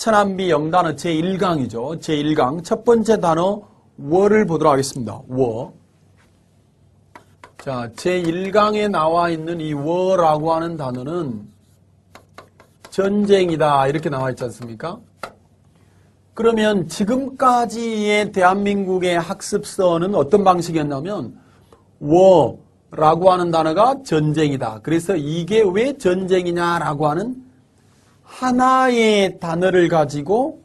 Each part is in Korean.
천안비 영단어 제1강이죠. 제1강 첫 번째 단어 워를 보도록 하겠습니다. 워. 자, 제1강에 나와 있는 이 워라고 하는 단어는 전쟁이다 이렇게 나와 있지 않습니까? 그러면 지금까지의 대한민국의 학습서는 어떤 방식이었냐면 워라고 하는 단어가 전쟁이다. 그래서 이게 왜 전쟁이냐라고 하는 하나의 단어를 가지고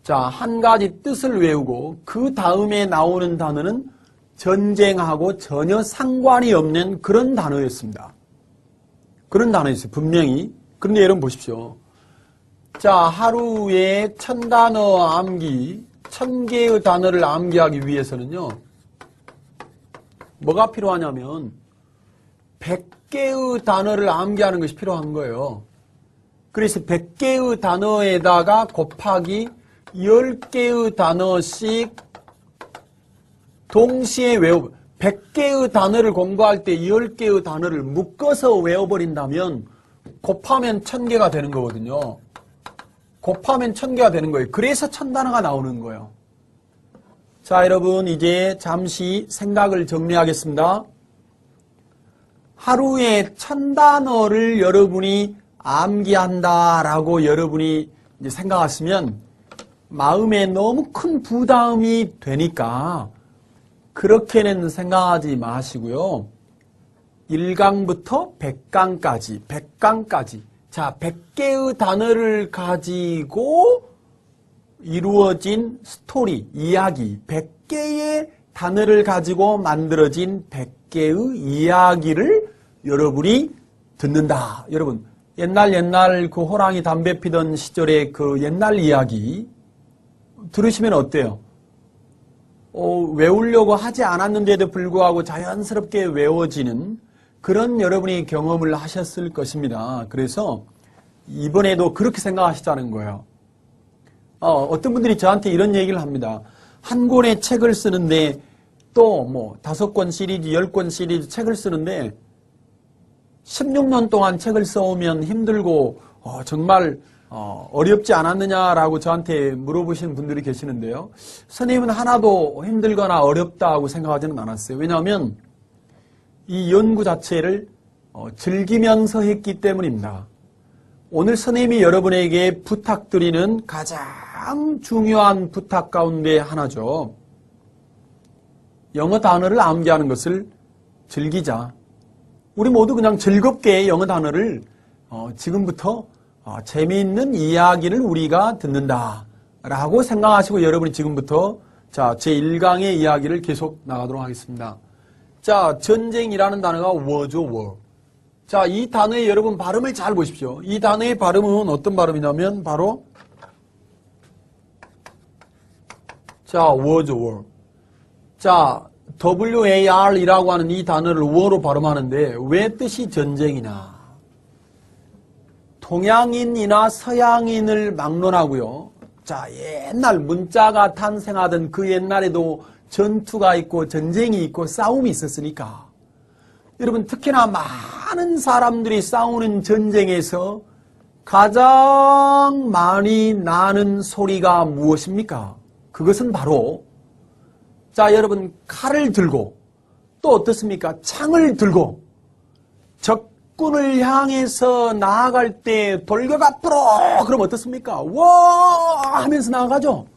자, 한 가지 뜻을 외우고 그 다음에 나오는 단어는 전쟁하고 전혀 상관이 없는 그런 단어였습니다. 그런 단어였어요. 분명히. 그런데 여러분 보십시오. 자, 하루에 1000단어 암기, 1000개의 단어를 암기하기 위해서는요. 뭐가 필요하냐면 100개의 단어를 암기하는 것이 필요한 거예요. 그래서 100개의 단어에다가 곱하기 10개의 단어씩 동시에 100개의 단어를 공부할 때 10개의 단어를 묶어서 외워버린다면 곱하면 1000개가 되는 거거든요. 곱하면 1000개가 되는 거예요. 그래서 1000단어가 나오는 거예요. 자, 여러분 이제 잠시 생각을 정리하겠습니다. 하루에 1000단어를 여러분이 암기한다라고 여러분이 이제 생각하시면 마음에 너무 큰 부담이 되니까 그렇게는 생각하지 마시고요. 1강부터 100강까지 자, 100개의 단어를 가지고 이루어진 스토리, 이야기, 100개의 단어를 가지고 만들어진 100개의 이야기를 여러분이 듣는다. 여러분, 옛날 그 호랑이 담배 피던 시절의 그 옛날 이야기 들으시면 어때요? 외우려고 하지 않았는데도 불구하고 자연스럽게 외워지는 그런 여러분이 경험을 하셨을 것입니다. 그래서 이번에도 그렇게 생각하시자는 거예요. 어떤 분들이 저한테 이런 얘기를 합니다. 한 권의 책을 쓰는데 또 뭐 5권 시리즈, 10권 시리즈 책을 쓰는데 16년 동안 책을 써오면 힘들고 정말 어렵지 않았느냐라고 저한테 물어보시는 분들이 계시는데요. 선생님은 하나도 힘들거나 어렵다고 생각하지는 않았어요. 왜냐하면 이 연구 자체를 즐기면서 했기 때문입니다. 오늘 선생님이 여러분에게 부탁드리는 가장 중요한 부탁 가운데 하나죠. 영어 단어를 암기하는 것을 즐기자. 우리 모두 그냥 즐겁게 영어 단어를 지금부터 재미있는 이야기를 우리가 듣는다 라고 생각하시고 여러분이 지금부터 자, 제1강의 이야기를 계속 나가도록 하겠습니다. 자, 전쟁이라는 단어가 war죠, war. 자, 이 단어의 여러분 발음을 잘 보십시오. 이 단어의 발음은 어떤 발음이냐면 바로 자, war죠, war. 자, war이라고 하는 이 단어를 war로 발음하는데 왜 뜻이 전쟁이냐? 동양인이나 서양인을 막론하고요. 자, 옛날 문자가 탄생하던 그 옛날에도 전투가 있고 전쟁이 있고 싸움이 있었으니까 여러분 특히나 많은 사람들이 싸우는 전쟁에서 가장 많이 나는 소리가 무엇입니까? 그것은 바로 자, 여러분 칼을 들고 또 어떻습니까? 창을 들고 적군을 향해서 나아갈 때 돌격 앞으로 그럼 어떻습니까? 와 하면서 나아가죠.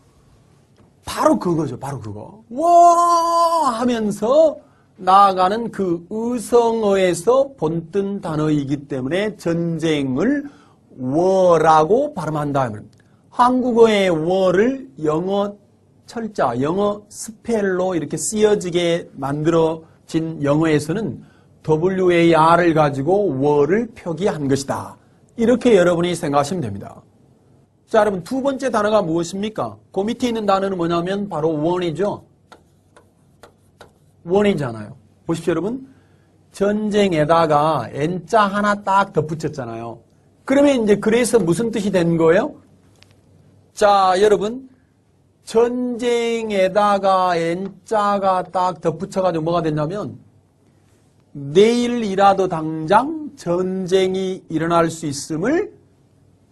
바로 그거죠. 바로 그거. 와 하면서 나아가는 그 의성어에서 본뜬 단어이기 때문에 전쟁을 워라고 발음한다. 한국어의 워를 영어 철자, 영어 스펠로 이렇게 쓰여지게 만들어진 영어에서는 war를 가지고 워를 표기한 것이다. 이렇게 여러분이 생각하시면 됩니다. 자, 여러분 두 번째 단어가 무엇입니까? 그 밑에 있는 단어는 뭐냐면 바로 war이죠. war이잖아요. 보십시오, 여러분. 전쟁에다가 n자 하나 딱 덧붙였잖아요. 그러면 이제 그래서 무슨 뜻이 된 거예요? 자, 여러분. 전쟁에다가 n자가 딱 덧붙여가지고 뭐가 됐냐면 내일이라도 당장 전쟁이 일어날 수 있음을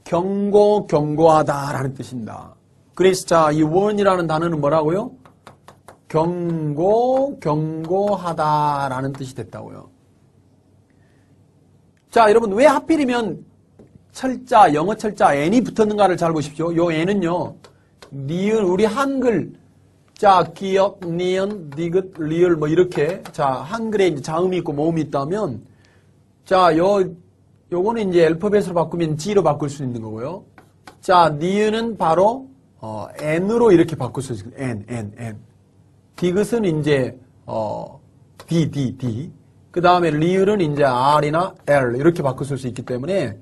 경고하다라는 뜻입니다. 그래서 자, 이 warn이라는 단어는 뭐라고요? 경고하다라는 뜻이 됐다고요. 자, 여러분 왜 하필이면 철자, 영어 철자 n이 붙었는가를 잘 보십시오. 요 n은요, 니은, 우리 한글, 자, 기역, 니은, 디귿, 리을, 뭐 이렇게, 자, 한글에 이제 자음이 있고 모음이 있다면, 자, 요거는 이제 알파벳으로 바꾸면 G로 바꿀 수 있는 거고요. 자, 니은은 바로, n으로 이렇게 바꿀 수 있어요. n. 디귿은 이제, D. 그 다음에 리을은 이제 R이나 L 이렇게 바꿀 수 있기 때문에,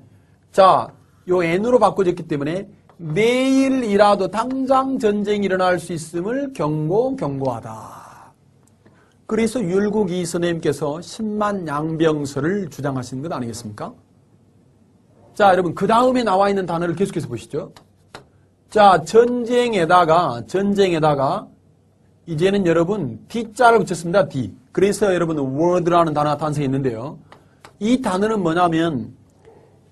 자, 요 n으로 바꿔졌기 때문에 내일이라도 당장 전쟁이 일어날 수 있음을 경고하다. 그래서 율곡 이 선생님께서 10만 양병설을 주장하시는 것 아니겠습니까? 자, 여러분 그 다음에 나와 있는 단어를 계속해서 보시죠. 자, 전쟁에다가 이제는 여러분 D자를 붙였습니다. D. 그래서 여러분 word라는 단어가 탄생했는데요. 이 단어는 뭐냐면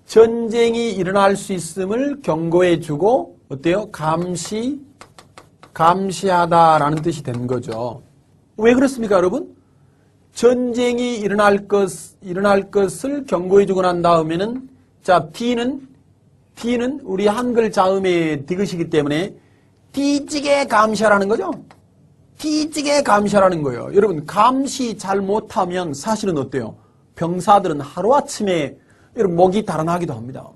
전쟁이 일어날 수 있음을 경고해주고 어때요? 감시하다라는 뜻이 된 거죠. 왜 그렇습니까, 여러분? 전쟁이 일어날 것을 경고해주고 난 다음에는 자, T는 우리 한글 자음의 디귿이기 때문에 뒤지게 감시하라는 거죠. 뒤지게 감시하라는 거예요. 여러분 감시 잘 못하면 사실은 어때요? 병사들은 하루아침에 여러분 목이 달아나기도 합니다.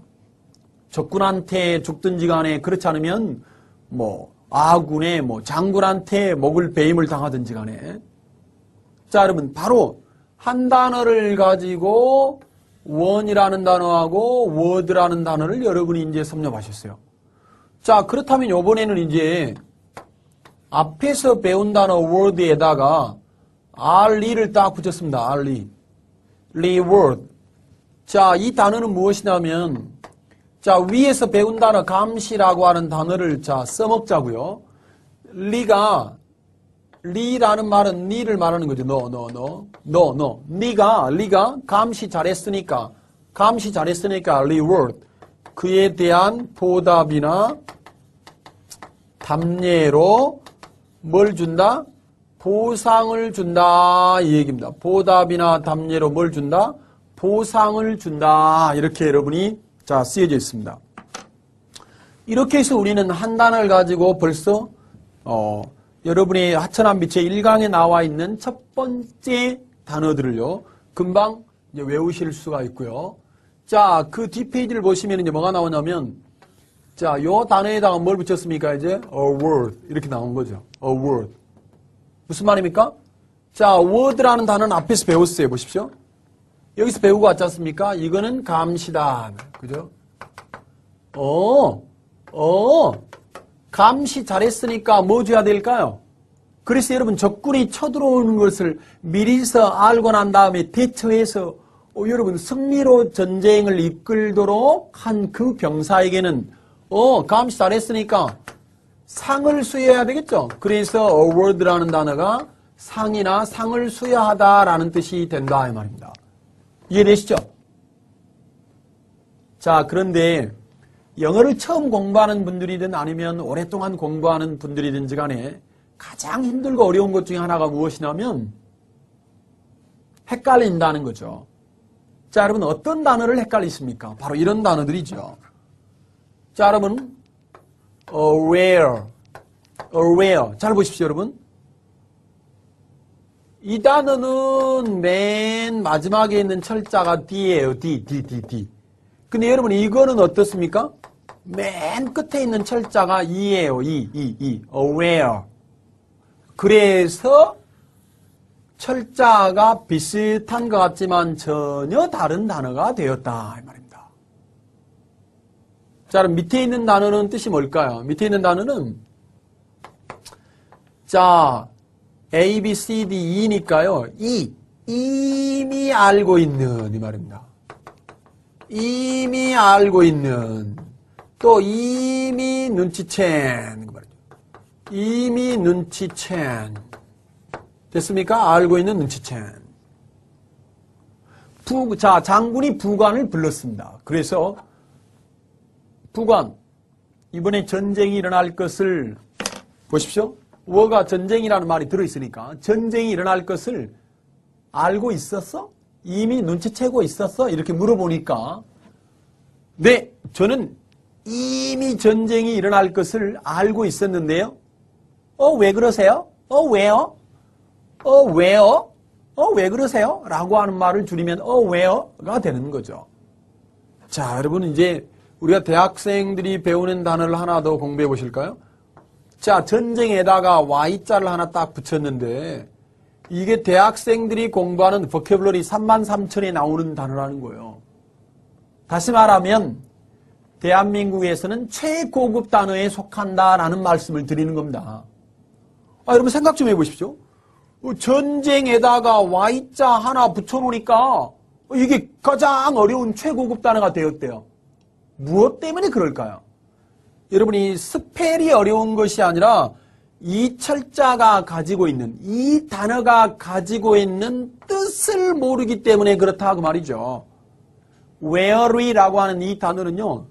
적군한테 죽든지 간에 그렇지 않으면 뭐 아군의 뭐 장군한테 목을 배임을 당하든지 간에 자, 여러분 바로 한 단어를 가지고 원이라는 단어하고 word라는 단어를 여러분이 이제 섭렵하셨어요. 자, 그렇다면 이번에는 이제 앞에서 배운 단어 word에다가 r를 딱 붙였습니다. reword. 자, 이 단어는 무엇이냐면 자, 위에서 배운 단어 감시라고 하는 단어를 자, 써먹자고요. 리라는 말은 니를 말하는 거죠. 너. 니가 감시 잘했으니까 reward. 그에 대한 보답이나 답례로 뭘 준다? 보상을 준다. 이 얘기입니다. 보답이나 답례로 뭘 준다? 보상을 준다. 이렇게 여러분이 자, 쓰여져 있습니다. 이렇게 해서 우리는 한 단어를 가지고 벌써 여러분의 하천한 빛의 1강에 나와 있는 첫 번째 단어들을요, 금방 이제 외우실 수가 있고요. 자, 그 뒷페이지를 보시면 이제 뭐가 나오냐면, 자, 요 단어에다가 뭘 붙였습니까? 이제, a word. 이렇게 나온 거죠. a word. 무슨 말입니까? 자, word라는 단어는 앞에서 배웠어요. 보십시오. 여기서 배우고 왔지 않습니까? 이거는 감시다. 그죠? 감시 잘했으니까 뭐 줘야 될까요? 그래서 여러분 적군이 쳐들어오는 것을 미리서 알고 난 다음에 대처해서 여러분 승리로 전쟁을 이끌도록 한 그 병사에게는 감시 잘했으니까 상을 수여해야 되겠죠. 그래서 award라는 단어가 상이나 상을 수여하다라는 뜻이 된다 이 말입니다. 이해되시죠? 자, 그런데 영어를 처음 공부하는 분들이든 아니면 오랫동안 공부하는 분들이든지 간에 가장 힘들고 어려운 것 중에 하나가 무엇이냐면 헷갈린다는 거죠. 자, 여러분 어떤 단어를 헷갈리십니까? 바로 이런 단어들이죠. 자, 여러분 aware. 잘 보십시오, 여러분. 이 단어는 맨 마지막에 있는 철자가 D예요. D. 근데 여러분 이거는 어떻습니까? 맨 끝에 있는 철자가 E예요. E. aware. 그래서 철자가 비슷한 것 같지만 전혀 다른 단어가 되었다 이 말입니다. 자, 그럼 밑에 있는 단어는 뜻이 뭘까요? 밑에 있는 단어는 자, A, B, C, D, E니까요. 이미 알고 있는 이 말입니다. 이미 알고 있는 또 이미 눈치챈 그 말이죠. 이미 눈치챈 됐습니까? 알고 있는 눈치챈. 자, 장군이 부관을 불렀습니다. 그래서 부관, 이번에 전쟁이 일어날 것을 보십시오. 워가 전쟁이라는 말이 들어있으니까 전쟁이 일어날 것을 알고 있었어? 이미 눈치채고 있었어? 이렇게 물어보니까 네, 저는 이미 전쟁이 일어날 것을 알고 있었는데요. 왜 그러세요? 왜요? 왜요? 왜 그러세요? 라고 하는 말을 줄이면 왜요?가 되는 거죠. 자, 여러분 이제 우리가 대학생들이 배우는 단어를 하나 더 공부해 보실까요? 자, 전쟁에다가 Y자를 하나 딱 붙였는데 이게 대학생들이 공부하는 버캐블러리 33,000에 나오는 단어라는 거예요. 다시 말하면 대한민국에서는 최고급 단어에 속한다라는 말씀을 드리는 겁니다. 여러분 생각 좀 해보십시오. 전쟁에다가 Y자 하나 붙여놓으니까 이게 가장 어려운 최고급 단어가 되었대요. 무엇 때문에 그럴까요? 여러분이 스펠이 어려운 것이 아니라 이 철자가 가지고 있는, 이 단어가 가지고 있는 뜻을 모르기 때문에 그렇다고 말이죠. weary라고 하는 이 단어는요.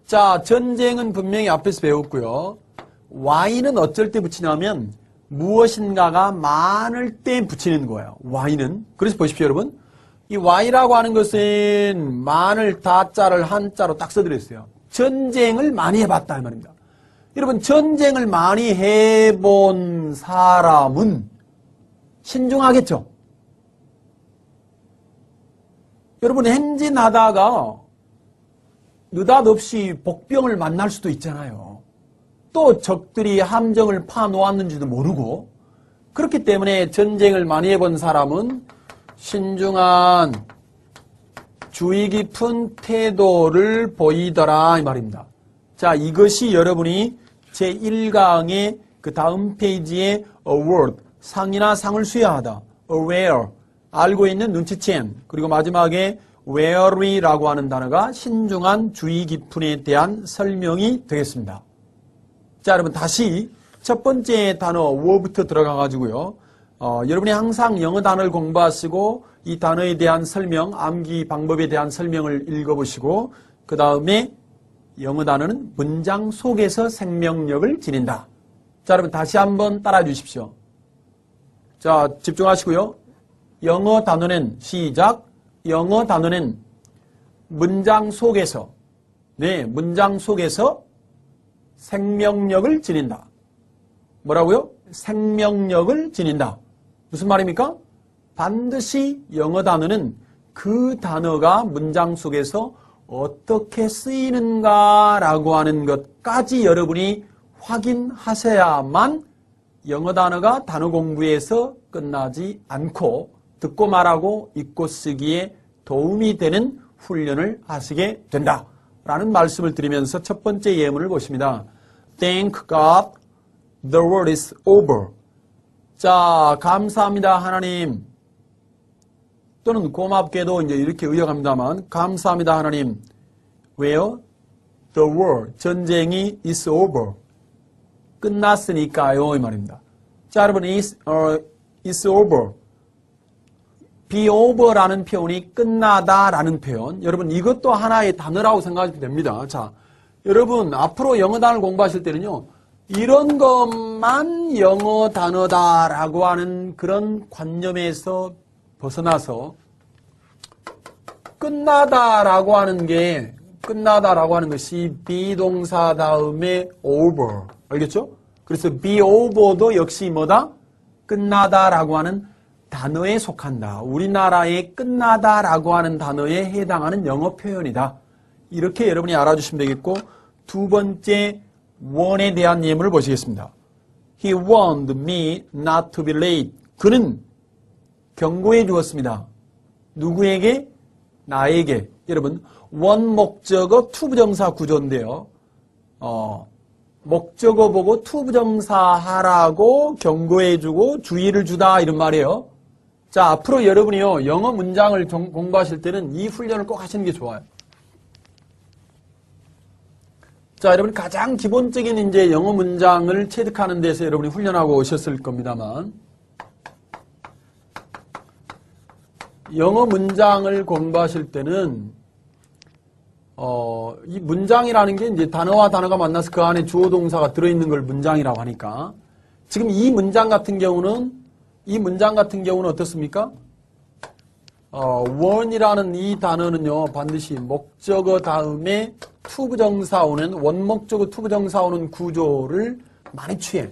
자, 전쟁은 분명히 앞에서 배웠고요. Y는 어쩔 때 붙이냐면 무엇인가가 많을 때 붙이는 거예요. Y는. 그래서 보십시오, 여러분. 이 Y라고 하는 것은 많을 다자를 한자로 딱 써드렸어요. 전쟁을 많이 해봤다 이 말입니다. 여러분 전쟁을 많이 해본 사람은 신중하겠죠. 여러분 행진하다가 느닷없이 복병을 만날 수도 있잖아요. 또 적들이 함정을 파놓았는지도 모르고 그렇기 때문에 전쟁을 많이 해본 사람은 신중한 주의 깊은 태도를 보이더라 이 말입니다. 자, 이것이 여러분이 제1강의 그 다음 페이지에 award, 상이나 상을 수여하다, aware, 알고 있는 눈치챈, 그리고 마지막에 wary라고 하는 단어가 신중한 주의 깊은에 대한 설명이 되겠습니다. 자, 여러분 다시 첫 번째 단어 워부터 들어가 가지고요. 여러분이 항상 영어 단어를 공부하시고 이 단어에 대한 설명, 암기 방법에 대한 설명을 읽어보시고 그 다음에 영어 단어는 문장 속에서 생명력을 지닌다. 자, 여러분 다시 한번 따라해 주십시오. 자, 집중하시고요. 영어 단어는 시작. 영어 단어는 문장 속에서 문장 속에서 생명력을 지닌다. 뭐라고요? 생명력을 지닌다. 무슨 말입니까? 반드시 영어 단어는 그 단어가 문장 속에서 어떻게 쓰이는가라고 하는 것까지 여러분이 확인하셔야만 영어 단어가 단어 공부에서 끝나지 않고 듣고 말하고 읽고 쓰기에 도움이 되는 훈련을 하시게 된다라는 말씀을 드리면서 첫 번째 예문을 보십니다. Thank God the war is over. 자, 감사합니다 하나님. 또는 고맙게도 이제 이렇게 의역합니다만 감사합니다 하나님. 왜요? The war, 전쟁이 is over. 끝났으니까요 이 말입니다. 자, 여러분 is over. be over라는 표현이 끝나다라는 표현. 여러분 이것도 하나의 단어라고 생각하시면 됩니다. 자, 여러분 앞으로 영어 단어를 공부하실 때는요. 이런 것만 영어 단어다라고 하는 그런 관념에서 벗어나서 끝나다라고 하는 것이 비동사 다음에 over. 알겠죠? 그래서 be over도 역시 뭐다? 끝나다라고 하는 단어에 속한다. 우리나라의 끝나다라고 하는 단어에 해당하는 영어 표현이다. 이렇게 여러분이 알아주시면 되겠고 두 번째 warn에 대한 예문을 보시겠습니다. He warned me not to be late. 그는 경고해 주었습니다. 누구에게? 나에게. 여러분 원목적어 투부정사 구조인데요. 목적어 보고 투부정사 하라고 경고해 주고 주의를 주다 이런 말이에요. 자, 앞으로 여러분이요 영어 문장을 공부하실 때는 이 훈련을 꼭 하시는 게 좋아요. 자, 여러분 가장 기본적인 이제 영어 문장을 체득하는 데서 여러분이 훈련하고 오셨을 겁니다만 영어 문장을 공부하실 때는 이 문장이라는 게 이제 단어와 단어가 만나서 그 안에 주어 동사가 들어있는 걸 문장이라고 하니까 지금 이 문장 같은 경우는 어떻습니까? 원이라는 이 단어는요, 반드시 목적어 다음에 투부정사 오는, 원목적어 투부정사 오는 구조를 많이 취해.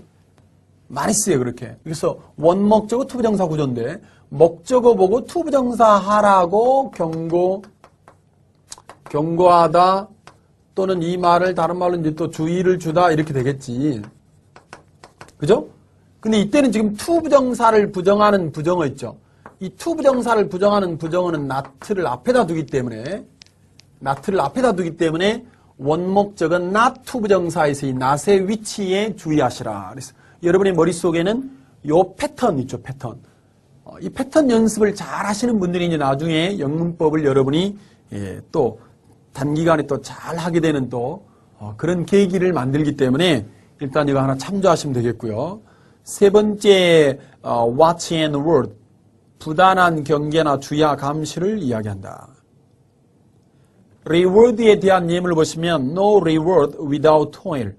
많이 쓰여, 그렇게. 그래서 원목적어 투부정사 구조인데, 목적어 보고 투부정사 하라고 경고하다, 또는 이 말을 다른 말로 이제 또 주의를 주다, 이렇게 되겠지. 그죠? 근데 이때는 지금 투부정사를 부정하는 부정어 있죠. 이 투부정사를 부정하는 부정어는 not를 앞에다 두기 때문에 원목적은 not 투부정사에서 이 not의 위치에 주의하시라. 그래서 여러분의 머릿속에는 요 패턴 있죠, 패턴. 이 패턴 연습을 잘 하시는 분들이 이제 나중에 영문법을 여러분이 또 단기간에 또 잘 하게 되는 또 그런 계기를 만들기 때문에 일단 이거 하나 참조하시면 되겠고요. 세 번째, watch and word. 부단한 경계나 주의와 감시를 이야기한다. reward에 대한 예문을 보시면 no reward without toil.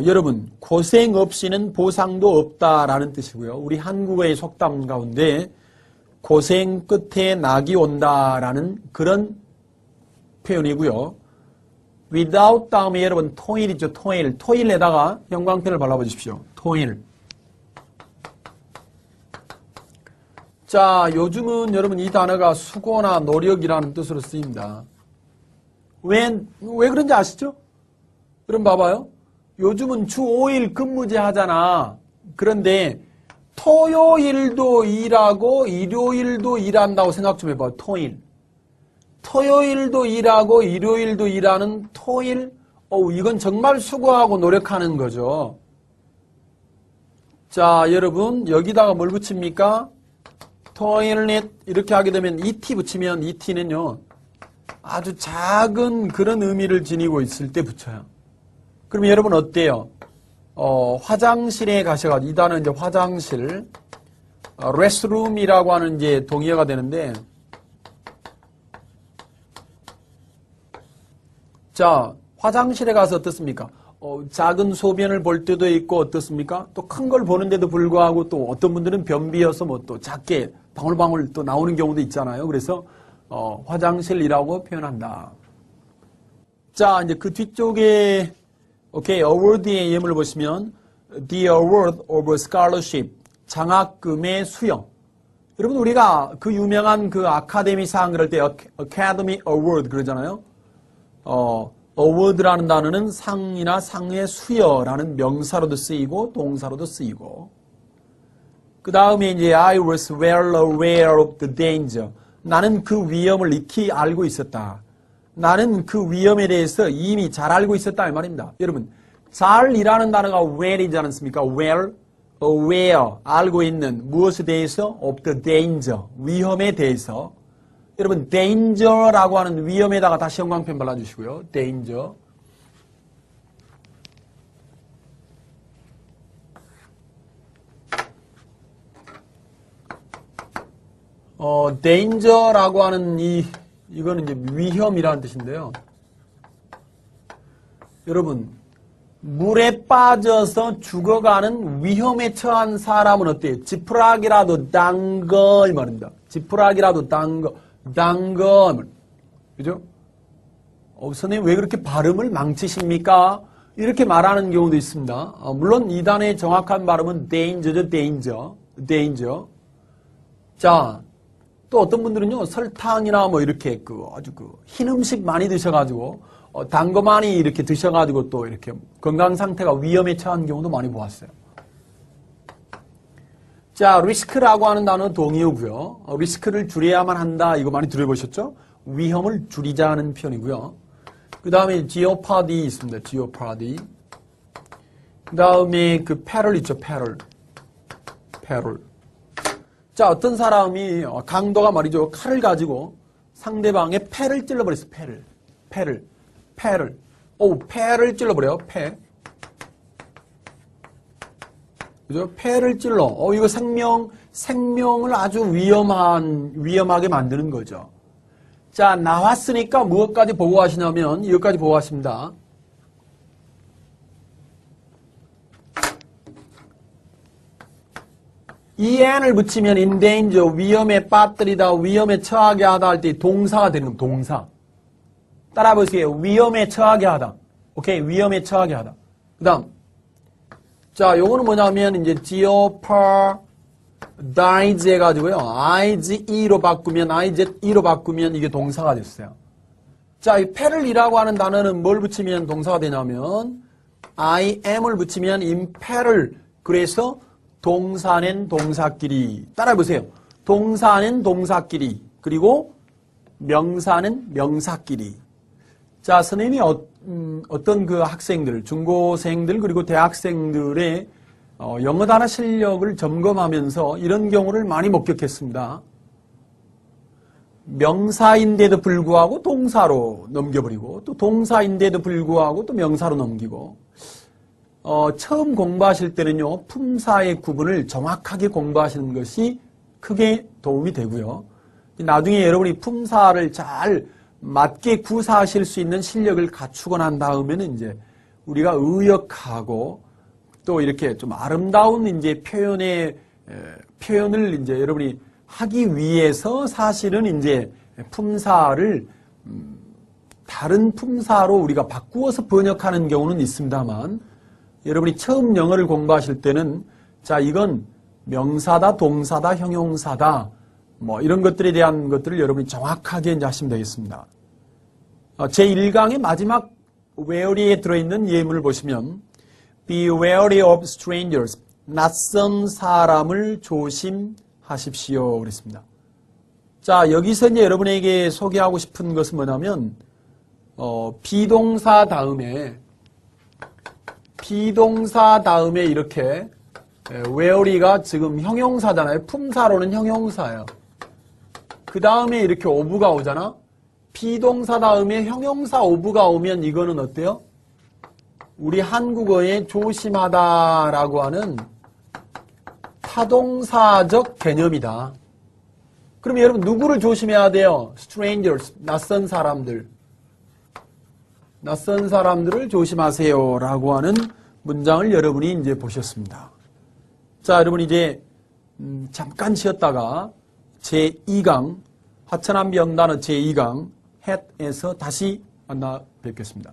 여러분, 고생 없이는 보상도 없다라는 뜻이고요. 우리 한국어의 속담 가운데 고생 끝에 낙이 온다라는 그런 표현이고요. without 다음에 여러분 toil이죠. toil에다가 형광펜을 발라봐 주십시오. toil. 자, 요즘은 여러분 이 단어가 수고나 노력이라는 뜻으로 쓰입니다. 왜 그런지 아시죠? 그럼 봐봐요. 요즘은 주 5일 근무제 하잖아. 그런데 토요일도 일하고 일요일도 일한다고 생각 좀 해봐. 토요일도 일하고 일요일도 일하는 토일. 이건 정말 수고하고 노력하는 거죠. 자, 여러분 여기다가 뭘 붙입니까? 토일넷 이렇게 하게 되면 et 붙이면 et는요 아주 작은 그런 의미를 지니고 있을 때 붙여요. 그럼 여러분 어때요? 화장실에 가셔가지고 이 단어 이제 화장실, restroom이라고 하는 이제 동의어가 되는데, 자 화장실에 가서 어떻습니까? 작은 소변을 볼 때도 있고 어떻습니까? 또 큰 걸 보는데도 불구하고 또 어떤 분들은 변비여서 뭐 또 작게 방울방울 또 나오는 경우도 있잖아요. 그래서 화장실이라고 표현한다. 자 이제 그 뒤쪽에 award의 예문을 보시면 the award of scholarship 장학금의 수여. 여러분 우리가 그 유명한 그 아카데미상 그럴 때 academy award 그러잖아요. award라는 단어는 상이나 상의 수여라는 명사로도 쓰이고 동사로도 쓰이고, 그 다음에 이제 I was well aware of the danger. 나는 그 위험을 익히 알고 있었다. 나는 그 위험에 대해서 이미 잘 알고 있었다 이 말입니다. 여러분 잘이라는 단어가 well이지 않습니까? well, aware, 알고 있는 무엇에 대해서? of the danger, 위험에 대해서. 여러분 danger라고 하는 위험에다가 다시 형광펜 발라주시고요. danger. danger라고 하는 이거는 이제 위험이라는 뜻인데요. 여러분 물에 빠져서 죽어가는 위험에 처한 사람은 어때요? 지푸라기라도 당거 이 말입니다. 지푸라기라도 당거. 그죠? 선생님 왜 그렇게 발음을 망치십니까? 이렇게 말하는 경우도 있습니다. 물론 이 단어의 정확한 발음은 danger죠. danger. 자, 또 어떤 분들은요 설탕이나 뭐 이렇게 아주 흰 음식 많이 드셔가지고 단 거 많이 이렇게 드셔가지고 또 이렇게 건강 상태가 위험에 처한 경우도 많이 보았어요. 자, 리스크라고 하는 단어는 동의어고요. 리스크를 줄여야만 한다. 이거 많이 들어보셨죠? 위험을 줄이자는 표현이고요. 그 다음에 jeopardy 있습니다. jeopardy. 그 다음에 그 peril 있죠. peril. 자, 어떤 사람이 강도가 말이죠. 칼을 가지고 상대방의 폐를 찔러버렸어요. 폐를. 폐를 찔러버려요. 그죠? 폐를 찔러. 이거 생명을 아주 위험하게 만드는 거죠. 자, 나왔으니까 무엇까지 보고하시냐면 이것까지 보고하십니다. en을 붙이면 in danger, 위험에 빠뜨리다, 위험에 처하게 하다 할 때 동사가 되는 겁니다. 동사. 따라 보세요. 위험에 처하게 하다. 오케이, 위험에 처하게 하다. 그 다음. 자, 요거는 뭐냐면, 이제, jeopardize 해가지고요. IGE로 바꾸면, IZE로 바꾸면 이게 동사가 됐어요. 자, 이 peril이라고 하는 단어는 뭘 붙이면 동사가 되냐면, IM을 붙이면 in peril. 그래서 동사는 동사끼리. 따라해보세요. 동사는 동사끼리. 그리고 명사는 명사끼리. 자, 선생님이 어떤 그 학생들, 중고생들, 그리고 대학생들의 영어 단어 실력을 점검하면서 이런 경우를 많이 목격했습니다. 명사인데도 불구하고 동사로 넘겨버리고, 또 동사인데도 불구하고 또 명사로 넘기고, 처음 공부하실 때는요, 품사의 구분을 정확하게 공부하시는 것이 크게 도움이 되고요. 나중에 여러분이 품사를 잘 맞게 구사하실 수 있는 실력을 갖추고 난 다음에는 이제 우리가 의역하고 또 이렇게 좀 아름다운 이제 표현을 이제 여러분이 하기 위해서 사실은 이제 품사를 다른 품사로 우리가 바꾸어서 번역하는 경우는 있습니다만 여러분이 처음 영어를 공부하실 때는 자, 이건 명사다, 동사다, 형용사다 뭐 이런 것들에 대한 것들을 여러분이 정확하게 이제 하시면 되겠습니다. 제1강의 마지막 wary에 들어있는 예문을 보시면 Be wary of strangers. 낯선 사람을 조심하십시오. 그랬습니다. 자, 여기서 이제 여러분에게 소개하고 싶은 것은 뭐냐면 비동사 다음에 이렇게 wary가 지금 형용사잖아요. 품사로는 형용사예요. 그 다음에 이렇게 of가 오잖아. 비동사 다음에 형용사 of가 오면 이거는 어때요? 우리 한국어에 조심하다라고 하는 타동사적 개념이다. 그럼 여러분 누구를 조심해야 돼요? strangers, 낯선 사람들. 낯선 사람들을 조심하세요 라고 하는 문장을 여러분이 이제 보셨습니다. 자, 여러분 이제 잠깐 쉬었다가 제2강 하천한 명단어 제2강 햇에서 다시 만나 뵙겠습니다.